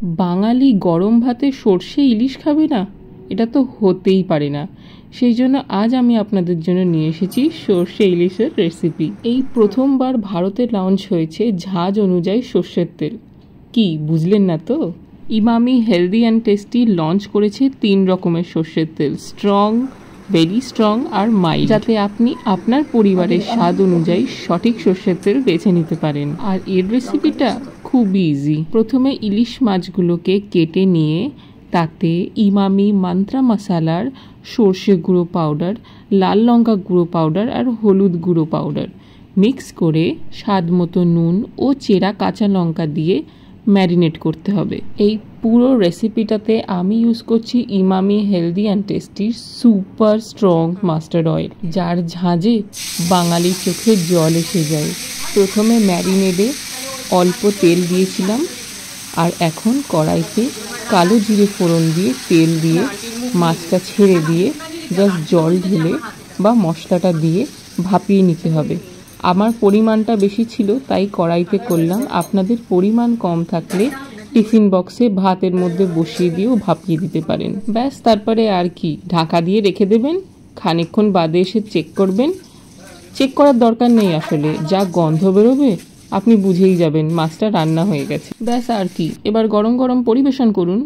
বাঙালি গরম ভাতে সর্ষে ইলিশ খাবে না, এটা তো হতেই পারে না। সেই জন্য আজ আমি আপনাদের জন্য নিয়ে এসেছি সর্ষে ইলিশের রেসিপি। এই প্রথমবার ভারতে লঞ্চ হয়েছে ঝাঁজ অনুযায়ী সর্ষের তেল। কি বুঝলেন না তো? Emami healthy and tasty launch করেছে 3 রকমের সর্ষের তেল, স্ট্রং, ভেরি স্ট্রং আর মাইল্ড, যাতে আপনি আপনার পরিবারের স্বাদ অনুযায়ী সঠিক সর্ষের তেল বেছে নিতে পারেন। আর এর রেসিপিটা খুবই ইজি। প্রথমে ইলিশ মাছগুলোকে কেটে নিয়ে তাতে ইমামি মান্ত্রা মশালার সর্ষে গুঁড়ো পাউডার, লাল লঙ্কা গুঁড়ো পাউডার আর হলুদ গুঁড়ো পাউডার মিক্স করে স্বাদ মতো নুন ও চেরা কাঁচা লঙ্কা দিয়ে ম্যারিনেট করতে হবে। এই পুরো রেসিপিটাতে আমি ইউজ করছি ইমামি হেলদি অ্যান্ড টেস্টির সুপার স্ট্রং মাস্টার্ড অয়েল, যার ঝাঁজে বাঙালির চোখে জল এসে যায়। প্রথমে ম্যারিনেডে অল্প তেল দিয়েছিলাম, আর এখন কড়াইতে কালো জিরে ফোড়ন দিয়ে তেল দিয়ে মাছটা ছেড়ে দিয়ে জাস্ট জল ঢেলে বা মশলাটা দিয়ে ভাপিয়ে নিতে হবে। আমার পরিমাণটা বেশি ছিল তাই কড়াইতে করলাম, আপনাদের পরিমাণ কম থাকলে টিফিন বক্সে ভাতের মধ্যে বসিয়ে দিয়েও ভাপিয়ে দিতে পারেন। ব্যাস, তারপরে আর কি, ঢাকা দিয়ে রেখে দেবেন। খানিকক্ষণ বাদে এসে চেক করবেন। চেক করার দরকার নেই আসলে, যা গন্ধ বেরোবে আপনি বুঝেই যাবেন মাছটা রান্না হয়ে গেছে। ব্যাস আর কি, এবার গরম গরম পরিবেশন করুন।